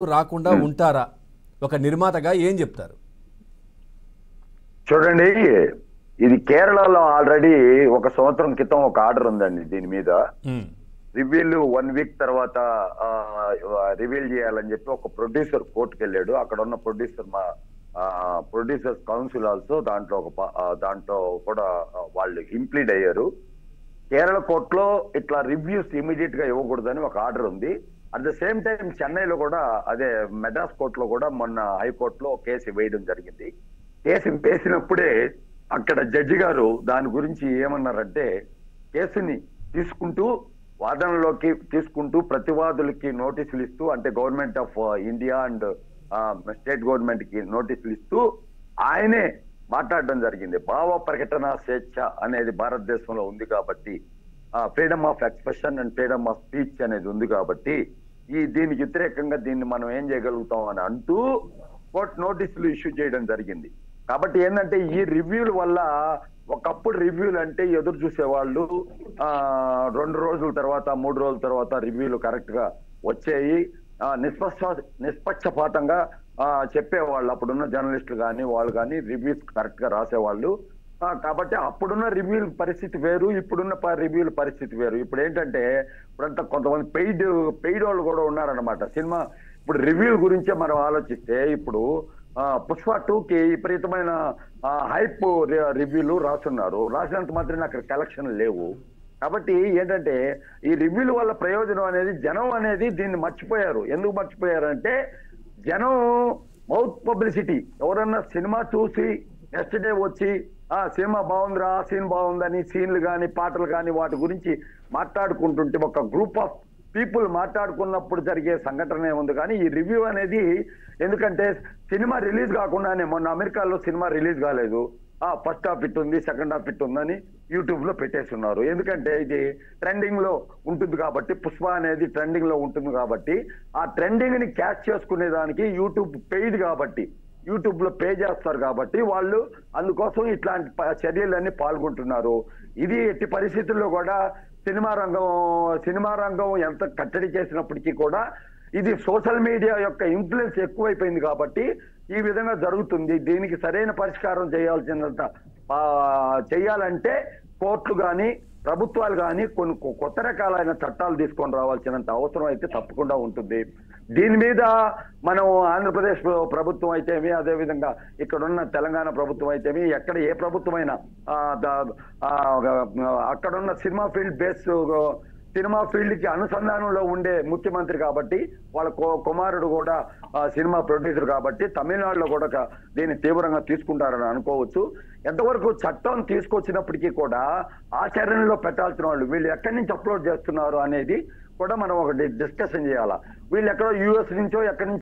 రాకుండా ఉంటారా? ఒక నిర్మాతగా ఏం చెప్తారు? చూడండి, ఇది కేరళలో ఆల్రెడీ ఒక సంవత్సరం క్రితం ఒక ఆర్డర్ ఉందండి దీని మీద. రివీల్ 1 వీక్ తర్వాత రివీల్ చేయాలని చెప్పి ఒక ప్రొడ్యూసర్ కోర్టుకు వెళ్ళాడు. అక్కడ ఉన్న ప్రొడ్యూసర్ మా ప్రొడ్యూసర్స్ కౌన్సిల్ ఆల్సో దాంట్లో కూడా వాళ్ళు ఇంప్లీడ్ అయ్యారు. కేరళ కోర్టులో ఇట్లా రివ్యూస్ ఇమీడియట్ గా ఇవ్వకూడదని ఒక ఆర్డర్ ఉంది. అట్ ద సేమ్ టైం చెన్నైలో కూడా అదే మెడ్రాస్ కోర్టులో కూడా మొన్న హైకోర్టులో కేసు వేయడం జరిగింది. కేసు వేసినప్పుడే అక్కడ జడ్జి గారు దాని గురించి ఏమన్నారంటే, కేసుని తీసుకుంటూ వాదనలోకి తీసుకుంటూ ప్రతివాదులకి నోటీసులు ఇస్తూ, అంటే government of India and state government కి నోటీసులు ఇస్తూ ఆయనే మాట్లాడడం జరిగింది. భావ ప్రకటన స్వేచ్ఛ అనేది భారతదేశంలో ఉంది కాబట్టి, freedom of expression and freedom of speech అనేది ఉంది కాబట్టి దీనికి వ్యతిరేకంగా దీన్ని మనం ఏం చేయగలుగుతాం అని అంటూ కోర్టు నోటీసులు ఇష్యూ చేయడం జరిగింది. కాబట్టి ఏంటంటే ఈ రివ్యూల వల్ల, ఒకప్పుడు రివ్యూలు అంటే ఎదురు చూసేవాళ్ళు 2 రోజుల తర్వాత 3 రోజుల తర్వాత రివ్యూలు కరెక్ట్ గా వచ్చాయి. నిష్పక్షపాతంగా చెప్పేవాళ్ళు అప్పుడున్న జర్నలిస్టులు కానీ వాళ్ళు కానీ రివ్యూస్ కరెక్ట్ గా రాసేవాళ్ళు. కాబట్టి అప్పుడున్న రివ్యూల పరిస్థితి వేరు, ఇప్పుడున్న రివ్యూల పరిస్థితి వేరు. ఇప్పుడు ఏంటంటే ఇప్పుడంతా కొంతమంది పెయిడ్ వాళ్ళు కూడా ఉన్నారనమాట. సినిమా ఇప్పుడు రివ్యూల గురించే మనం ఆలోచిస్తే, ఇప్పుడు పుష్ప 2కి విపరీతమైన హైప్ రివ్యూలు రాస్తున్నారు. రాసినంత మాత్రం అక్కడ కలెక్షన్ లేవు. కాబట్టి ఏంటంటే ఈ రివ్యూల వల్ల ప్రయోజనం అనేది, జనం అనేది దీన్ని మర్చిపోయారు. ఎందుకు మర్చిపోయారంటే, జనం మౌత్ పబ్లిసిటీ. ఎవరన్నా సినిమా చూసి నెక్స్ట్ డే వచ్చి సినిమా బాగుందిరా, సీన్ బాగుందని సీన్లు కానీ పాటలు కానీ వాటి గురించి మాట్లాడుకుంటుంటే, ఒక గ్రూప్ ఆఫ్ పీపుల్ మాట్లాడుకున్నప్పుడు జరిగే సంఘటన ఉంది. కానీ ఈ రివ్యూ అనేది, ఎందుకంటే సినిమా రిలీజ్ కాకుండానే మొన్న అమెరికాలో సినిమా రిలీజ్ కాలేదు, ఫస్ట్ హాఫ్ ఇట్ ఉంది, సెకండ్ హాఫ్ ఇట్ ఉందని యూట్యూబ్ లో పెట్టేస్తున్నారు. ఎందుకంటే ఇది ట్రెండింగ్ లో ఉంటుంది కాబట్టి, పుష్ప అనేది ట్రెండింగ్ లో ఉంటుంది కాబట్టి, ఆ ట్రెండింగ్ ని క్యాచ్ చేసుకునే దానికి యూట్యూబ్ పెయిడ్ కాబట్టి, యూట్యూబ్ లో పే చేస్తారు కాబట్టి వాళ్ళు అందుకోసం ఇట్లాంటి చర్యలన్నీ పాల్గొంటున్నారు. ఇది ఎట్టి పరిస్థితుల్లో కూడా సినిమా రంగం ఎంత కట్టడి చేసినప్పటికీ కూడా ఇది సోషల్ మీడియా యొక్క ఇన్ఫ్లుయెన్స్ ఎక్కువైపోయింది కాబట్టి ఈ విధంగా జరుగుతుంది. దీనికి సరైన పరిష్కారం చేయాలంటే కోర్టులు కానీ ప్రభుత్వాలు కానీ కొన్ని కొత్త రకాలైన చట్టాలు తీసుకొని రావాల్సినంత అవసరం అయితే తప్పకుండా ఉంటుంది. దీని మీద మనం ఆంధ్రప్రదేశ్ ప్రభుత్వం అయితేమి, అదేవిధంగా ఇక్కడున్న తెలంగాణ ప్రభుత్వం అయితేమి, ఎక్కడ ఏ ప్రభుత్వమైనా అక్కడున్న సినిమా ఫీల్డ్ కి అనుసంధానంలో ఉండే ముఖ్యమంత్రి కాబట్టి, వాళ్ళ కుమారుడు కూడా సినిమా ప్రొడ్యూసర్ కాబట్టి తమిళనాడులో కూడా దీన్ని తీవ్రంగా తీసుకుంటారని అనుకోవచ్చు. ఎంతవరకు చట్టం తీసుకొచ్చినప్పటికీ కూడా ఆచరణలో పెట్టాల్సిన వాళ్ళు వీళ్ళు ఎక్కడి నుంచి అప్లోడ్ చేస్తున్నారు అనేది కూడా మనం ఒకటి డిస్కషన్ చేయాలా. వీళ్ళు ఎక్కడో యూఎస్ నుంచో ఎక్కడి